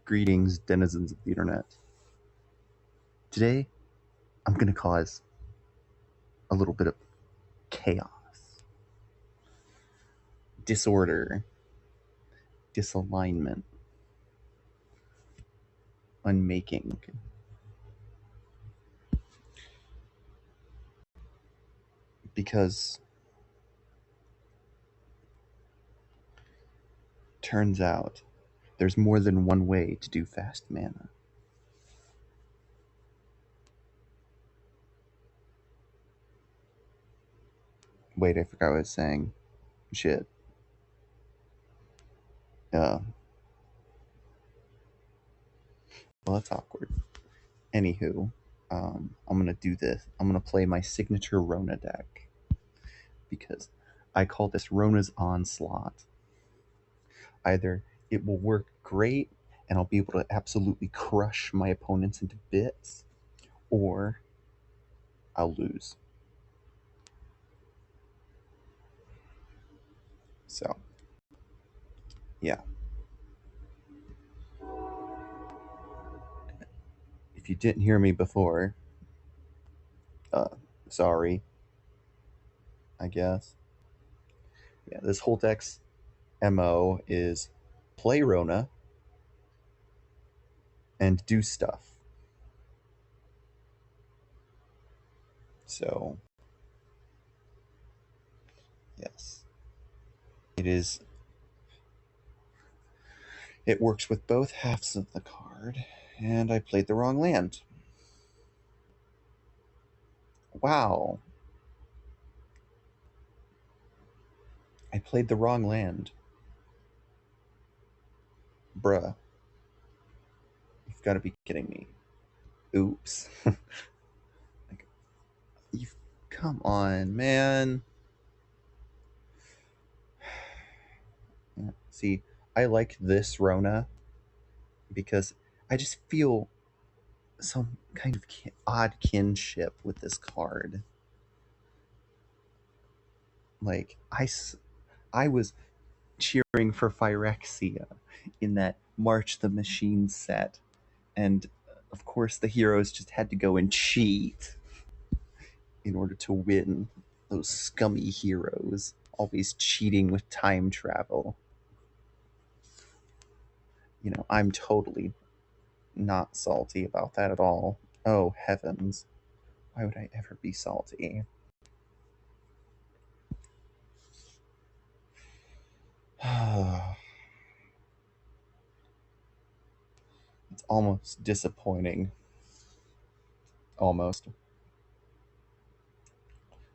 Greetings, denizens of the internet. Today, I'm going to cause a little bit of chaos, disorder, disalignment, unmaking. Because turns out there's more than one way to do fast mana. Wait, I forgot what I was saying. Shit. Well, that's awkward. Anywho, I'm gonna do this. I'm gonna play my signature Rona deck because I call this Rona's Onslaught. Either it will work great and I'll be able to absolutely crush my opponents into bits, or I'll lose. So, yeah. If you didn't hear me before, sorry, I guess. Yeah, this whole deck's MO is play Rona and do stuff. So, yes. It works with both halves of the card, and I played the wrong land. Wow. I played the wrong land. Bruh. You've got to be kidding me. Oops. Come on, man. Yeah, see, I like this Rona because I just feel some kind of odd kinship with this card. Like, I was cheering for Phyrexia in that March the Machine set, and of course the heroes just had to go and cheat in order to win. Those scummy heroes, always cheating with time travel. You know, I'm totally not salty about that at all. Oh, heavens. Why would I ever be salty? It's almost disappointing. Almost.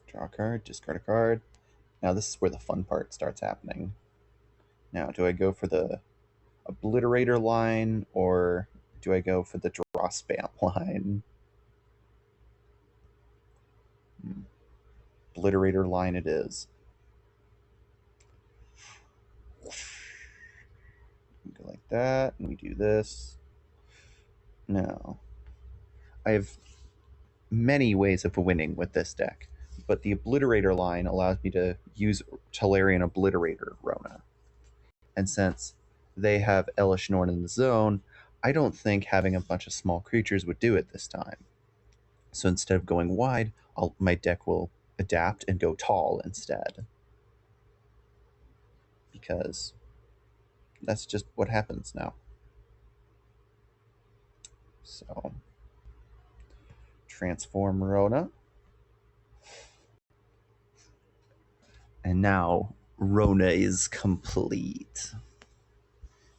Draw a card, discard a card. Now this is where the fun part starts happening. Now, do I go for the obliterator line or do I go for the draw spam line? Obliterator line it is. Go like that, and we do this. Now, I have many ways of winning with this deck, but the obliterator line allows me to use Tolarian Obliterator Rona. And since they have Elish Norn in the zone, I don't think having a bunch of small creatures would do it this time. So instead of going wide, my deck will adapt and go tall instead. Because that's just what happens now. So, transform Rona. And now Rona is complete.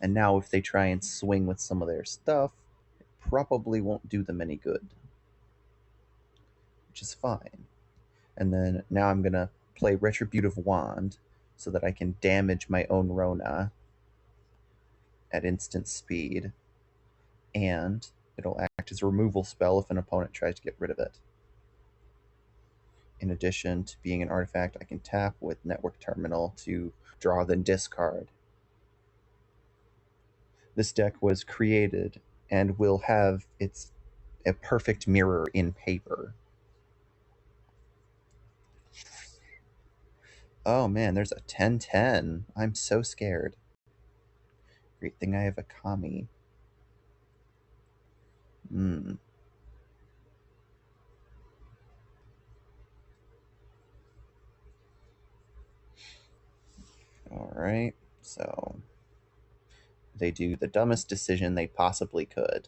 And now if they try and swing with some of their stuff, it probably won't do them any good. Which is fine. And then now I'm going to play Retributive Wand so that I can damage my own Rona at instant speed. And it'll act as a removal spell if an opponent tries to get rid of it. In addition to being an artifact, I can tap with Network Terminal to draw then discard. This deck was created and will have a perfect mirror in paper. Oh man, there's a 10/10. I'm so scared. Great thing I have a Kami. Hmm. Alright, so they do the dumbest decision they possibly could.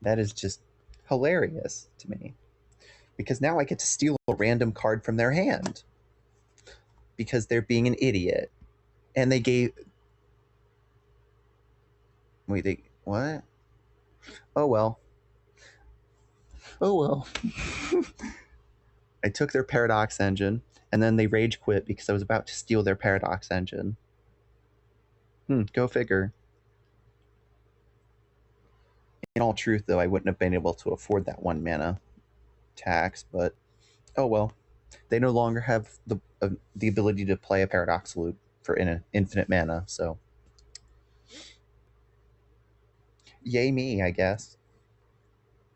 That is just hilarious to me. Because now I get to steal a random card from their hand. Because they're being an idiot. And they gave... Wait, they... What? Oh well. Oh well. I took their Paradox Engine, and then they rage quit because I was about to steal their Paradox Engine. Go figure. In all truth, though, I wouldn't have been able to afford that 1 mana tax, but oh well. They no longer have the ability to play a Paradox Loop for infinite mana, so yay me, I guess.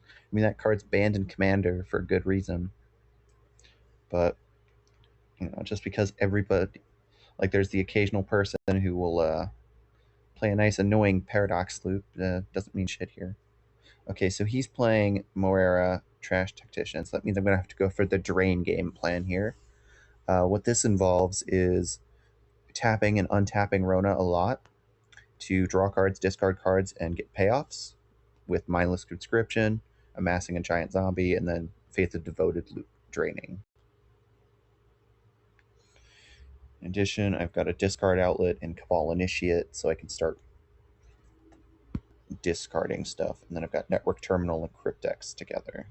I mean, that card's banned in Commander for good reason. But, just because everybody... Like, there's the occasional person who will play a nice, annoying Paradox Loop. Doesn't mean shit here. Okay, so he's playing Moera Trash Tactician, so that means I'm going to have to go for the Drain game plan here. What this involves is tapping and untapping Rona a lot to draw cards, discard cards, and get payoffs with Mindless Conscription, amassing a giant zombie, and then Faith of Devoted loop draining. In addition, I've got a discard outlet and Cabal Initiate, so I can start discarding stuff. And then I've got Network Terminal and Cryptex together.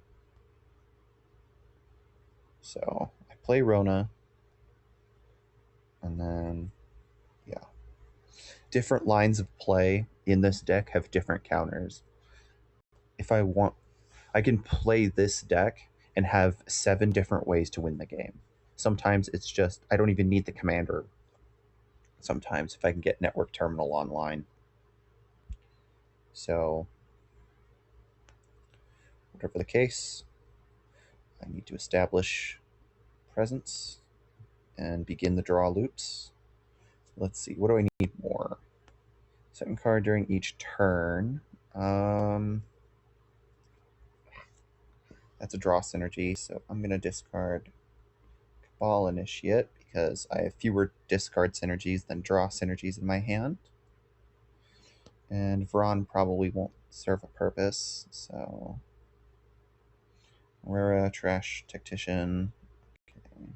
So I play Rona, and then, yeah. Different lines of play in this deck have different counters. If I want, I can play this deck and have 7 different ways to win the game. Sometimes it's just, I don't even need the commander. Sometimes if I can get Network Terminal online. So, whatever the case, I need to establish presence and begin the draw loops. Let's see, what do I need more? Second card during each turn. That's a draw synergy, so I'm going to discard Cabal Initiate because I have fewer discard synergies than draw synergies in my hand. And Vron probably won't serve a purpose, so... Rara, Trash Tactician. Okay.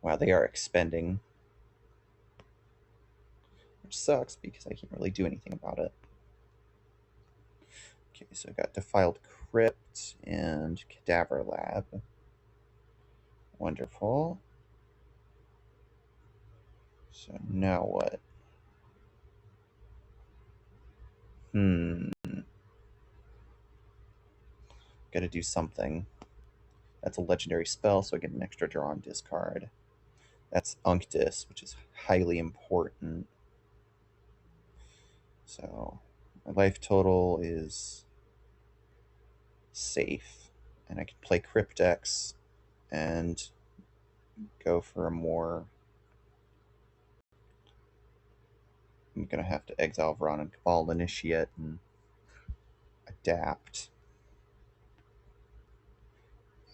Wow, they are expending. Which sucks because I can't really do anything about it. Okay, so I've got Defiled Crypt and Cadaver Lab. Wonderful. So now what? Gotta do something. That's a legendary spell, so I get an extra draw on discard. That's Unctus, which is highly important. So my life total is safe. And I can play Cryptex and go for a more... I'm going to have to exile Vron and Cabal Initiate and adapt,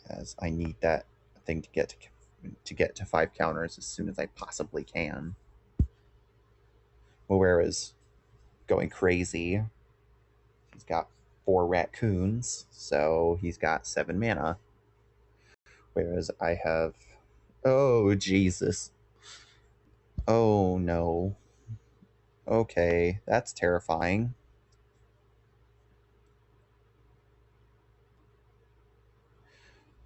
as I need that thing to get to 5 counters as soon as I possibly can. Moera is going crazy. He's got 4 raccoons, so he's got 7 mana. Whereas I have... Oh, Jesus. Oh, no. Okay, that's terrifying.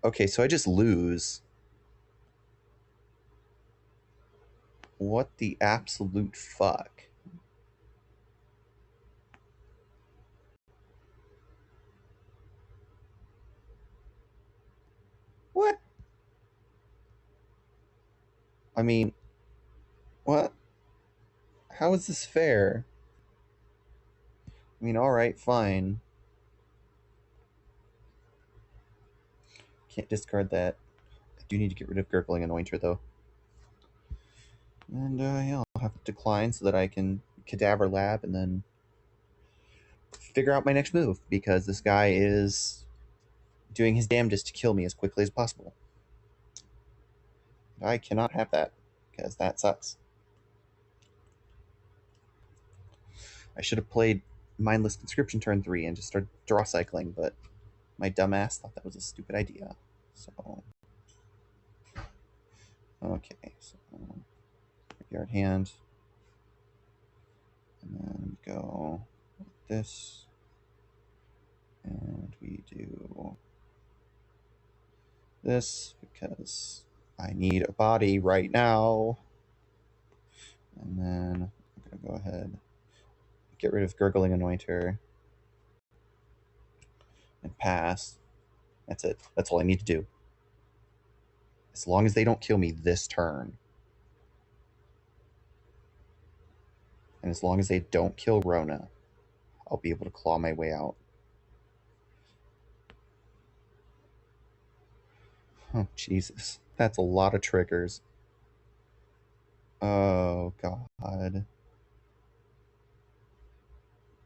Okay, so I just lose. What the absolute fuck? What? I mean, what? How is this fair? I mean, alright, fine. Can't discard that. I do need to get rid of Gurgling Anointer, though. And, yeah, I'll have to decline so that I can Cadaver Lab and then figure out my next move, because this guy is doing his damnedest to kill me as quickly as possible. I cannot have that, because that sucks. I should have played Mindless Conscription turn 3 and just started draw cycling, but my dumbass thought that was a stupid idea. So, okay, so graveyard hand, and then go like this, and we do this because I need a body right now. And then I'm gonna go ahead, get rid of Gurgling Anointer, and pass. That's it. That's all I need to do. As long as they don't kill me this turn. And as long as they don't kill Rona, I'll be able to claw my way out. Oh, Jesus. That's a lot of triggers. Oh, God.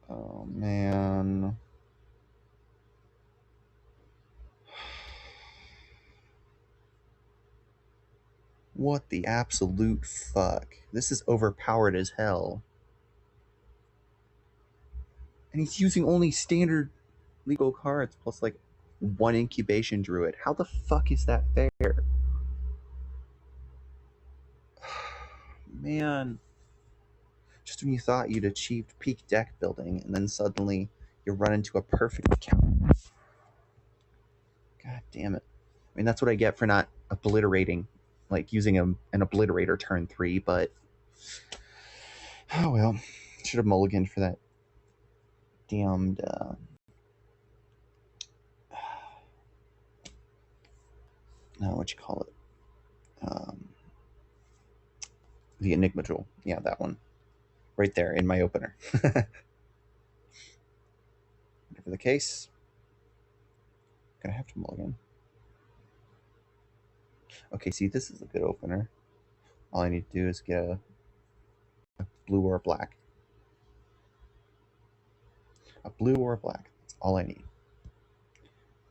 Oh, man. What the absolute fuck? This is overpowered as hell. And he's using only standard legal cards plus like one incubation druid. How the fuck is that fair? Man. Just when you thought you'd achieved peak deck building, and then suddenly you run into a perfect counter. God damn it. I mean, that's what I get for not obliterating, like using an obliterator turn 3, but oh well. Should have mulliganed for that damned no, what you call it? The Enigma Jewel. Yeah, that one. Right there in my opener. Whatever the case, gonna have to mulligan. Okay, see, this is a good opener. All I need to do is get a blue or a black. A blue or a black. That's all I need.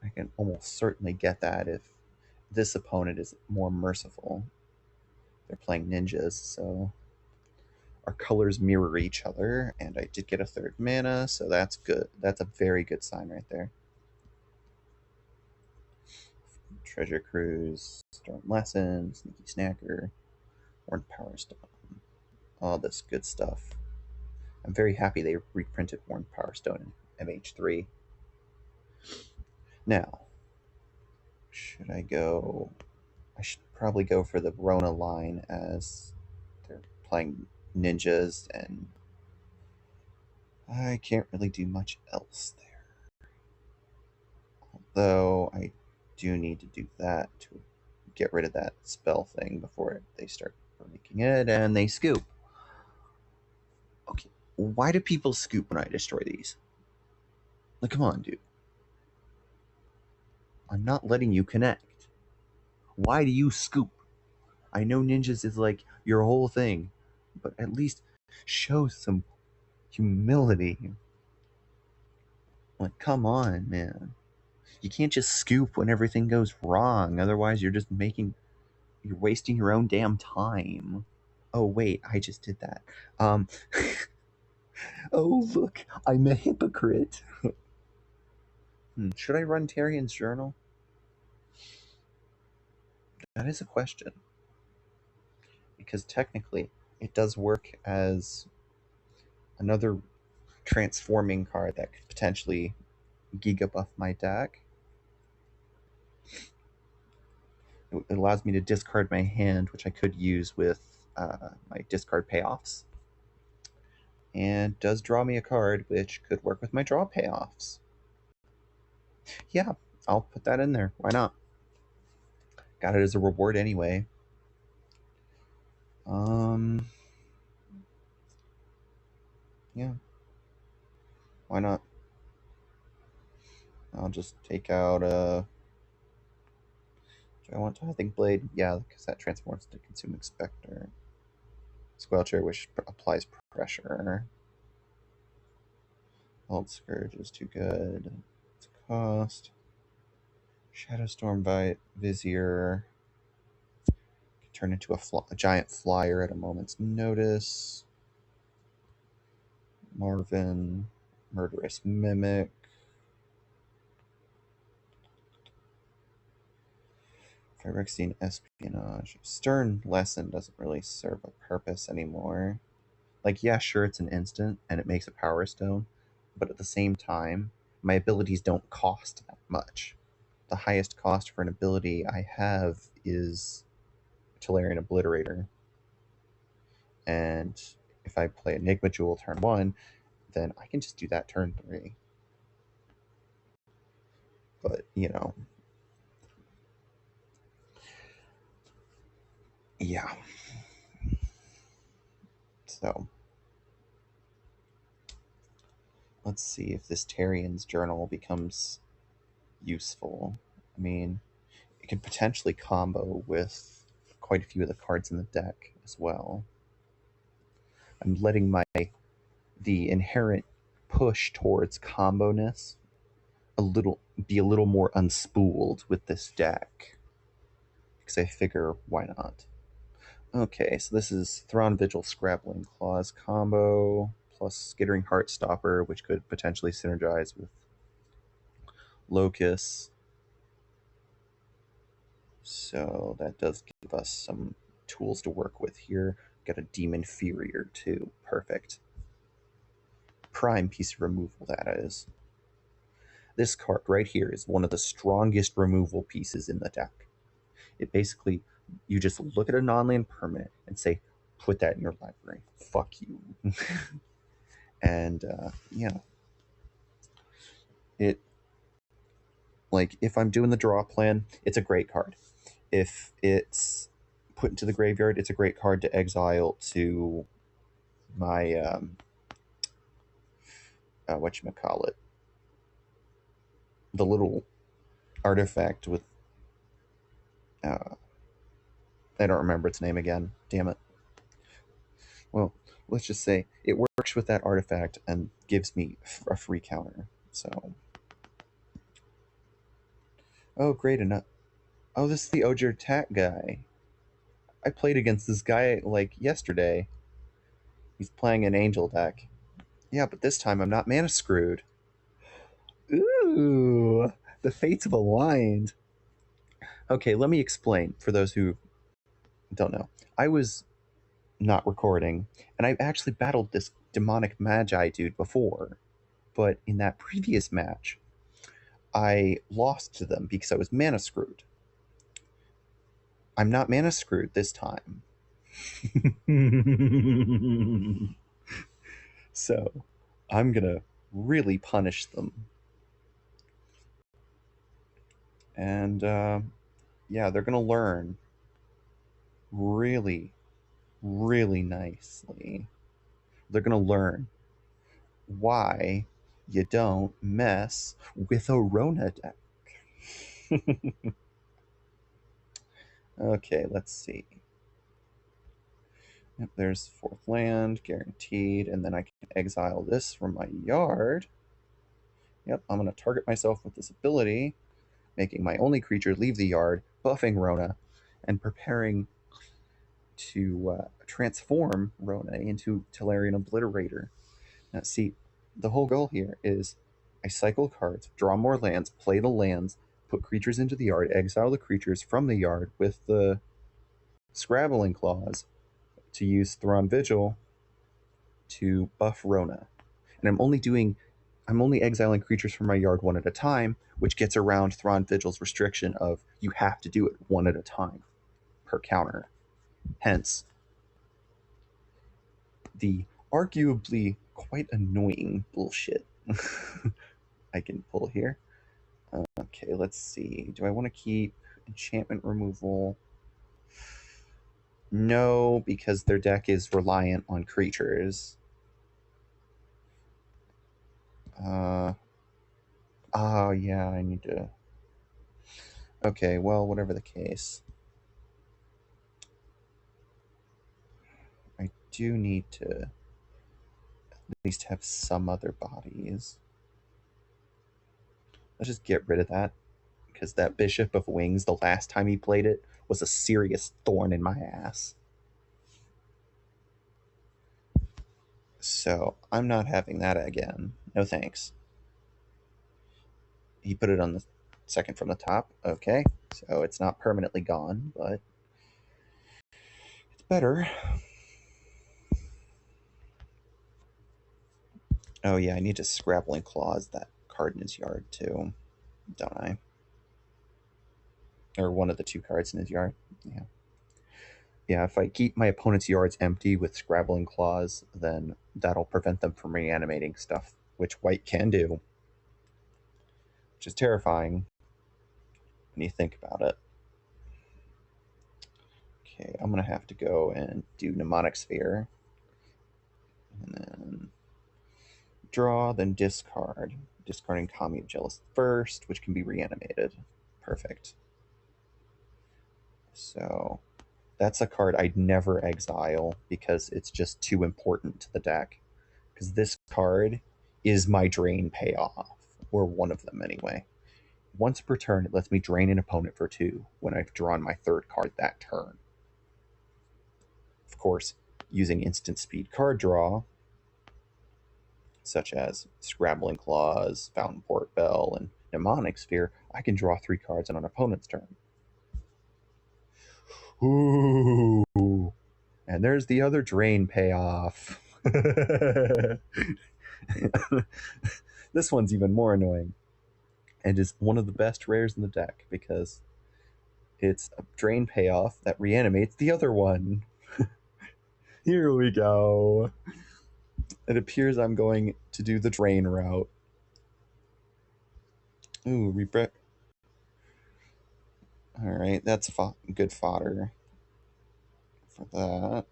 I can almost certainly get that if this opponent is more merciful. They're playing ninjas, so our colors mirror each other, and I did get a third mana, so that's good. That's a very good sign right there. Treasure Cruise, Storm Lesson, Sneaky Snacker, Horned Power Stone. All this good stuff. I'm very happy they reprinted Horned Power Stone in MH3. Now, should I go? I should probably go for the Rona line, as they're playing ninjas, and I can't really do much else there. Although I do need to do that to get rid of that spell thing before they start breaking it, and they scoop. Okay, why do people scoop when I destroy these? Like, come on, dude. I'm not letting you connect. Why do you scoop? I know ninjas is like your whole thing, but at least show some humility. Like, come on, man. You can't just scoop when everything goes wrong. Otherwise, you're wasting your own damn time. Oh, wait, I just did that. Oh, look, I'm a hypocrite. Should I run Tarian's Journal? That is a question. Because technically, it does work as another transforming card that could potentially giga buff my deck. It allows me to discard my hand, which I could use with my discard payoffs. And does draw me a card, which could work with my draw payoffs. Yeah, I'll put that in there. Why not? Got it as a reward anyway. Yeah. Why not? I'll just take out do I want Tithing Blade? Yeah, because that transforms to Consuming Spectre. Squelcher, which applies pressure. Alt Scourge is too good. It's a cost. Shadowstorm Bite, Vizier. Can turn into a giant flyer at a moment's notice. Marvin, Murderous Mimic. Phyrexian Espionage. Stern Lesson doesn't really serve a purpose anymore. Like, yeah, sure, it's an instant and it makes a Power Stone, but at the same time, my abilities don't cost that much. The highest cost for an ability I have is Tolarian Obliterator. And if I play Enigma Jewel turn 1, then I can just do that turn 3. But, you know. Yeah. So, let's see if this Tarian's Journal becomes useful. I mean, it could potentially combo with quite a few of the cards in the deck as well. I'm letting the inherent push towards combo-ness be a little more unspooled with this deck, because I figure, why not? Okay, so this is Thrawn Vigil Scrabbling Claws combo plus Skittering Heartstopper, which could potentially synergize with Locust. So that does give us some tools to work with here. Got a Demon Furier too. Perfect. Prime piece of removal, that is. This card right here is one of the strongest removal pieces in the deck. It basically, you just look at a non-land permanent and say, put that in your library. Fuck you. And, yeah. Like, if I'm doing the draw plan, it's a great card. If it's put into the graveyard, it's a great card to exile to my, whatchamacallit, the little artifact with, I don't remember its name again. Damn it. Well, let's just say it works with that artifact and gives me a free counter. So, oh, great enough. Oh, this is the Ojer Tat guy. I played against this guy like yesterday. He's playing an angel deck. Yeah, but this time I'm not mana screwed. Ooh, the fates have aligned. Okay, let me explain for those who don't know. I was not recording, and I've actually battled this demonic magi dude before, but in that previous match, I lost to them because I was mana screwed. I'm not mana screwed this time. So, I'm gonna really punish them. And, yeah, they're gonna learn really, really nicely. They're gonna learn why you don't mess with a Rona deck. Okay, let's see. Yep, there's 4th land, guaranteed, and then I can exile this from my yard. Yep, I'm going to target myself with this ability, making my only creature leave the yard, buffing Rona, and preparing to transform Rona into Tolarian Obliterator. Now, see, the whole goal here is I cycle cards, draw more lands, play the lands, put creatures into the yard, exile the creatures from the yard with the Scrabbling Claws to use Thrawn Vigil to buff Rona. And I'm only exiling creatures from my yard one at a time, which gets around Thrawn Vigil's restriction of you have to do it one at a time per counter. Hence, the arguably quite annoying bullshit I can pull here. Okay, let's see. Do I want to keep enchantment removal? No, because their deck is reliant on creatures. Oh, yeah, I need to... Okay, well, whatever the case. I do need to at least have some other bodies. Let's just get rid of that, because that Bishop of Wings, the last time he played it, was a serious thorn in my ass. So I'm not having that again. No thanks. He put it on the second from the top. Okay, so it's not permanently gone, but it's better. Oh yeah, I need to Scrabbling Claws that card in his yard too, don't I? Or one of the two cards in his yard. Yeah. Yeah, if I keep my opponent's yards empty with Scrabbling Claws, then that'll prevent them from reanimating stuff, which white can do, which is terrifying when you think about it. Okay, I'm going to have to go and do Mnemonic Sphere. And then draw, then discard. Discarding Kami of Jealous first, which can be reanimated. Perfect. So that's a card I'd never exile because it's just too important to the deck. Because this card is my drain payoff, or one of them anyway. Once per turn, it lets me drain an opponent for 2 when I've drawn my third card that turn. Of course, using instant speed card draw, such as Scrabbling Claws, Fountain Port Bell, and Mnemonic Sphere, I can draw 3 cards on an opponent's turn. Ooh. And there's the other drain payoff. This one's even more annoying, and is one of the best rares in the deck because it's a drain payoff that reanimates the other one. Here we go. It appears I'm going to do the drain route. Ooh, regret. Alright, that's good fodder for that.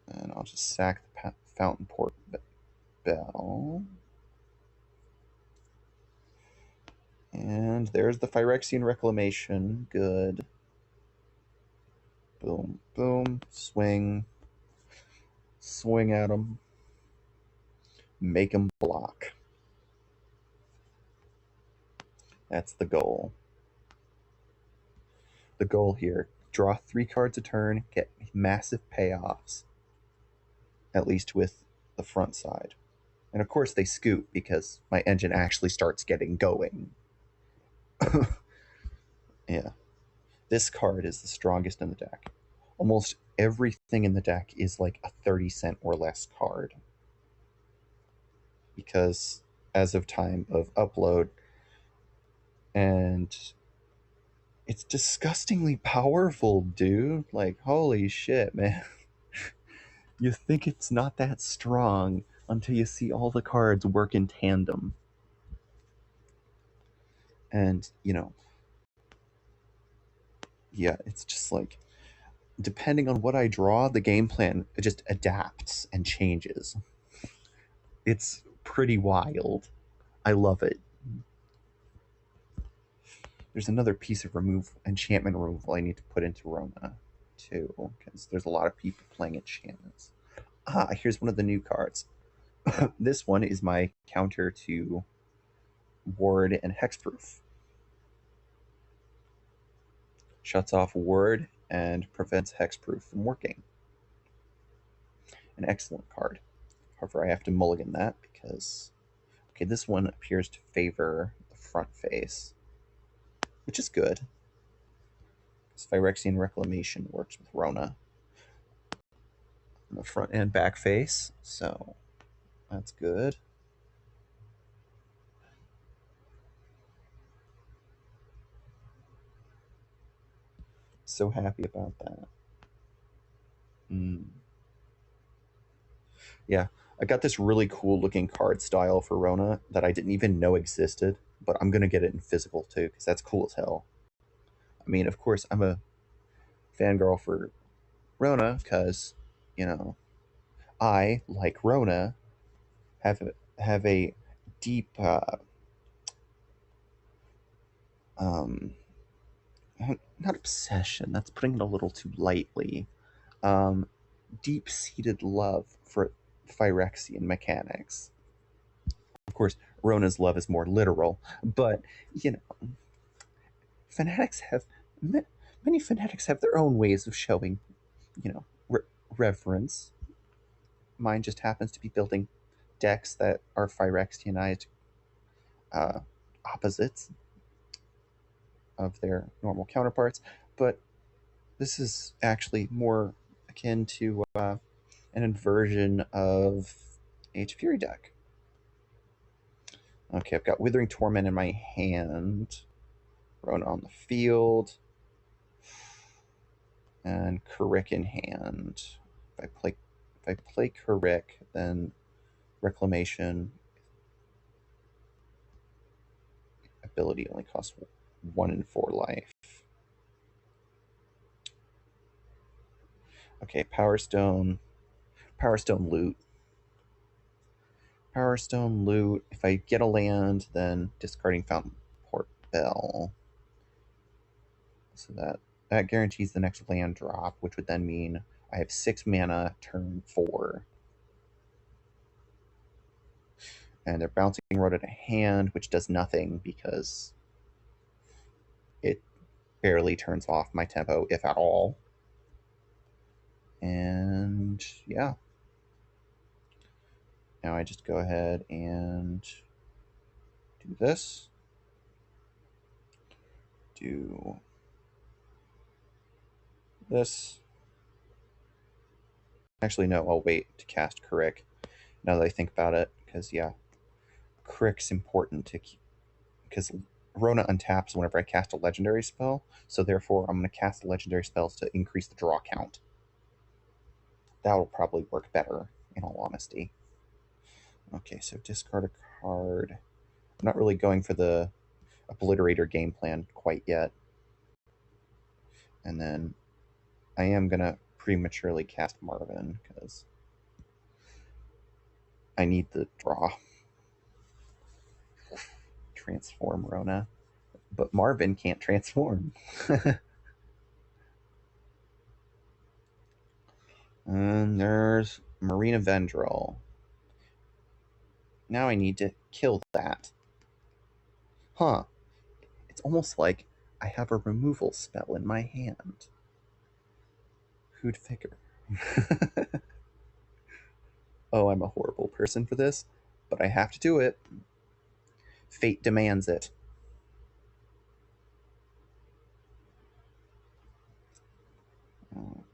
And I'll just sack the Fountain Port Bell. And there's the Phyrexian Reclamation. Good. Boom, boom. Swing. Swing at him. Make him block. That's the goal. The goal here, draw 3 cards a turn, get massive payoffs, at least with the front side. And of course they scoot because my engine actually starts getting going. Yeah. This card is the strongest in the deck. Almost everything in the deck is like a 30-cent or less card. Because as of time of upload, and it's disgustingly powerful, dude. Like, holy shit, man. You think it's not that strong until you see all the cards work in tandem. And, yeah, it's just like, depending on what I draw, the game plan just adapts and changes. It's pretty wild. I love it. There's another piece of enchantment removal I need to put into Rona, too, because there's a lot of people playing enchantments. Here's one of the new cards. This one is my counter to Ward and Hexproof. Shuts off Ward and prevents Hexproof from working. An excellent card. However, I have to mulligan that because, okay, this one appears to favor the front face, which is good. Phyrexian Reclamation works with Rona on the front and back face, so that's good. So happy about that. Yeah, I got this really cool looking card style for Rona that I didn't even know existed, but I'm going to get it in physical too, because that's cool as hell. I mean, of course, I'm a fangirl for Rona because, I, like Rona, have a deep, not obsession, that's putting it a little too lightly, deep-seated love for Phyrexian mechanics. Of course, Rona's love is more literal, but you know, fanatics have many fanatics have their own ways of showing, you know, reverence. Mine just happens to be building decks that are Phyrexianized uh, opposites of their normal counterparts, but this is actually more akin to an inversion of Age Fury deck. Okay, I've got Withering Torment in my hand, Rona on the field, and Carrick in hand. If I play Carrick, then Reclamation ability only costs 1 in 4 life. Okay, Power Stone loot. Power Stone loot. If I get a land, then discarding Fountain Port Bell. So that guarantees the next land drop, which would then mean I have 6 mana turn 4. And they're bouncing Rona to hand, which does nothing because it barely turns off my tempo, if at all. And yeah. Now I just go ahead and do this. Do this. Actually, no, I'll wait to cast Crick now that I think about it, because yeah, Crick's important to keep, because Rona untaps whenever I cast a legendary spell, so therefore I'm going to cast legendary spells to increase the draw count. That will probably work better, in all honesty. Okay, so discard a card. I'm not really going for the Obliterator game plan quite yet. And then I am going to prematurely cast Marvin, because I need the draw. Transform Rona. But Marvin can't transform. And there's Rona Fangirl. Now I need to kill that. Huh. It's almost like I have a removal spell in my hand. Who'd figure? Oh, I'm a horrible person for this, but I have to do it. Fate demands it.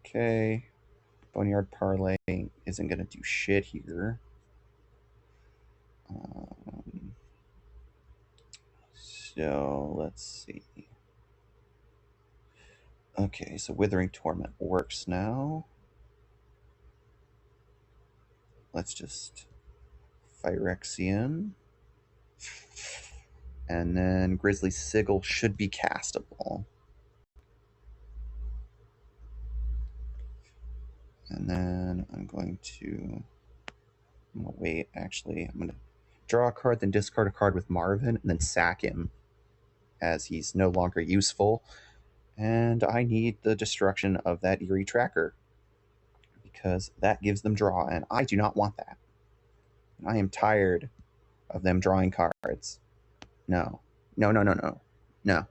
Okay. Boneyard Parlay isn't going to do shit here. So let's see. Okay, so Withering Torment works now. Let's just Phyrexian. And then Grizzly Sigil should be castable. And then I'm going to wait, actually. I'm going to draw a card, then discard a card with Marvin, and then sack him as he's no longer useful. And I need the destruction of that Eerie Tracker, because that gives them draw, and I do not want that. I am tired of them drawing cards. No. No, no, no, no. No.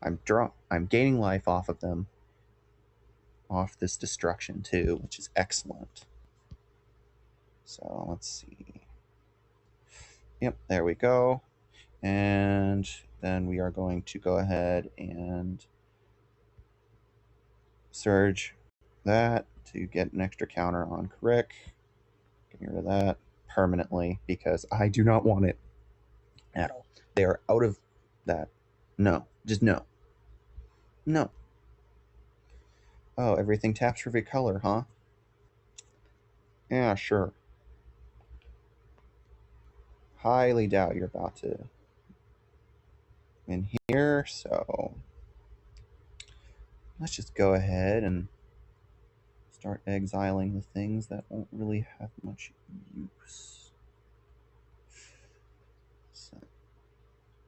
I'm gaining life off of them. Off this destruction too, which is excellent. So let's see. Yep, there we go. And then we are going to go ahead and surge that to get an extra counter on Crick. Getting rid of that permanently because I do not want it at all. They are out of that. No, just no. No. Oh, everything taps for every color, huh? Yeah, sure. Highly doubt you're about to in here, so let's just go ahead and start exiling the things that won't really have much use. So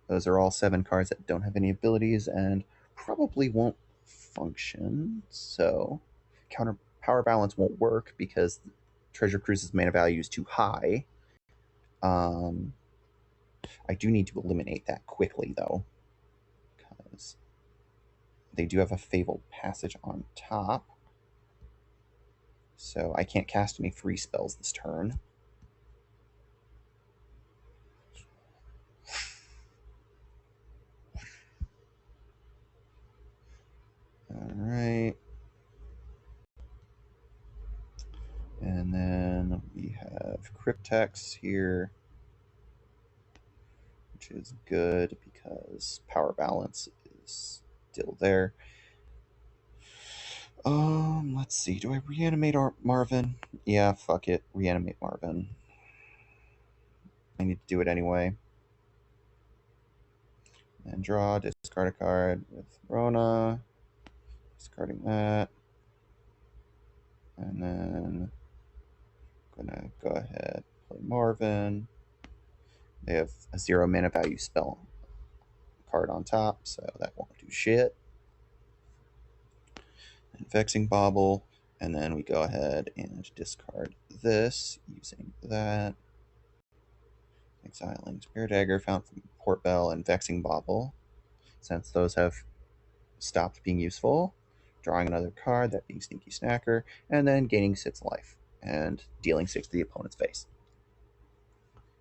those are all 7 cards that don't have any abilities and probably won't function. So Power Balance won't work because Treasure Cruise's mana value is too high. I do need to eliminate that quickly, though, because they do have a Fabled Passage on top. So I can't cast any free spells this turn. Alright. And then we have Cryptex here, which is good because Power Balance is still there. Let's see. Do I reanimate Marvin? Yeah, fuck it. Reanimate Marvin. I need to do it anyway. And draw, discard a card with Rona. Discarding that. And then I'm gonna go ahead, play Marvin. They have a 0 mana value spell card on top, so that won't do shit. And Vexing Bauble, and then we go ahead and discard this using that. Exiling Spear Dagger, Fountain Port Bell, and Vexing Bauble, since those have stopped being useful. Drawing another card, that being Sneaky Snacker, and then gaining 6 life and dealing 6 to the opponent's face.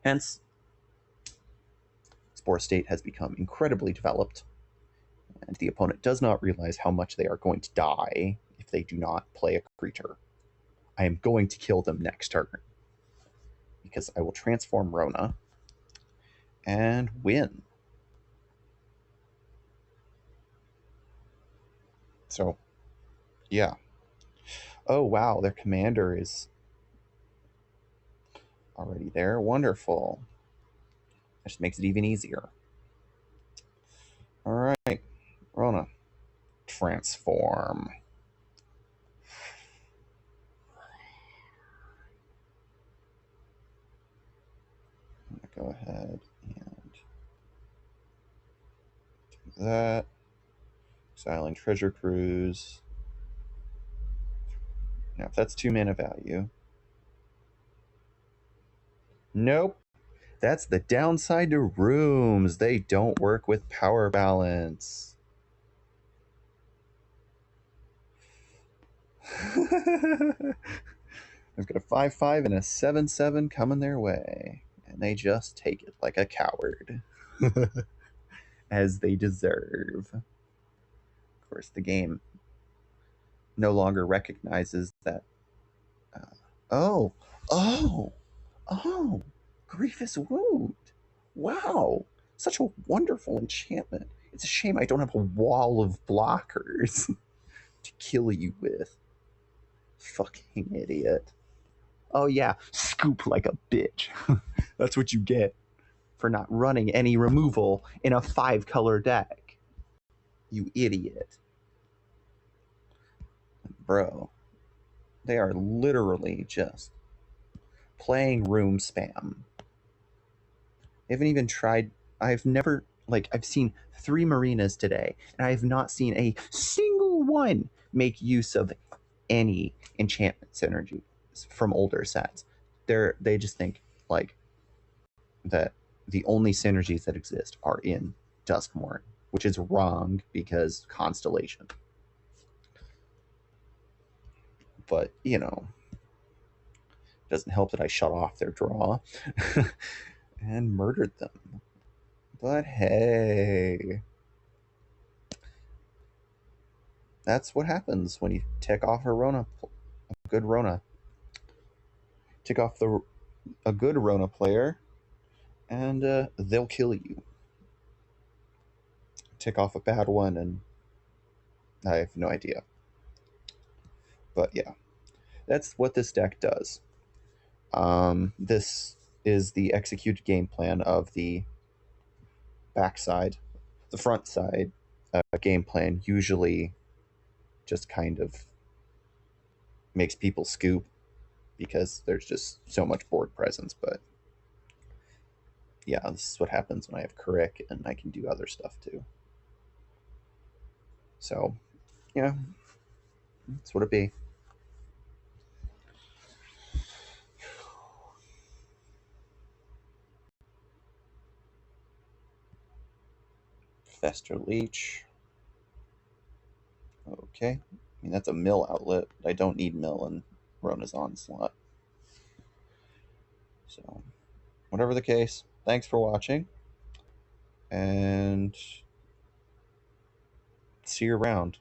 Hence, Spore State has become incredibly developed, and the opponent does not realize how much they are going to die if they do not play a creature. I am going to kill them next turn, because I will transform Rona and win. So, yeah. Oh, wow, their commander is already there. Wonderful. That just makes it even easier. All right, Rona, transform. I'm gonna go ahead and do that. Exiling Treasure Cruise. Now, if that's 2 mana value. Nope. That's the downside to rooms. They don't work with Power Balance. They've got a 5/5 and a 7/7 coming their way, and they just take it like a coward. As they deserve. Of course, the game no longer recognizes that. Oh, Grievous Wound. Wow, such a wonderful enchantment. It's a shame I don't have a wall of blockers to kill you with. Fucking idiot. Oh yeah, scoop like a bitch. That's what you get for not running any removal in a 5-color deck. You idiot. Bro, they are literally just playing room spam. They haven't even tried. I've seen 3 marinas today, and I have not seen a single one make use of any enchantment synergy from older sets. They just think like that the only synergies that exist are in Duskmourn, which is wrong because Constellation. But, you know, it doesn't help that I shut off their draw and murdered them. But hey, that's what happens when you tick off a good Rona. Tick off a good Rona player, and they'll kill you. Tick off a bad one, and I have no idea. But yeah, that's what this deck does. This is the executed game plan of the backside. The front side game plan usually just kind of makes people scoop because there's just so much board presence. But yeah, this is what happens when I have Crick and I can do other stuff too. So yeah, that's what it be. Fester Leech. Okay. I mean, that's a mill outlet. I don't need mill in Rona's Onslaught. So, whatever the case, thanks for watching. And see you around.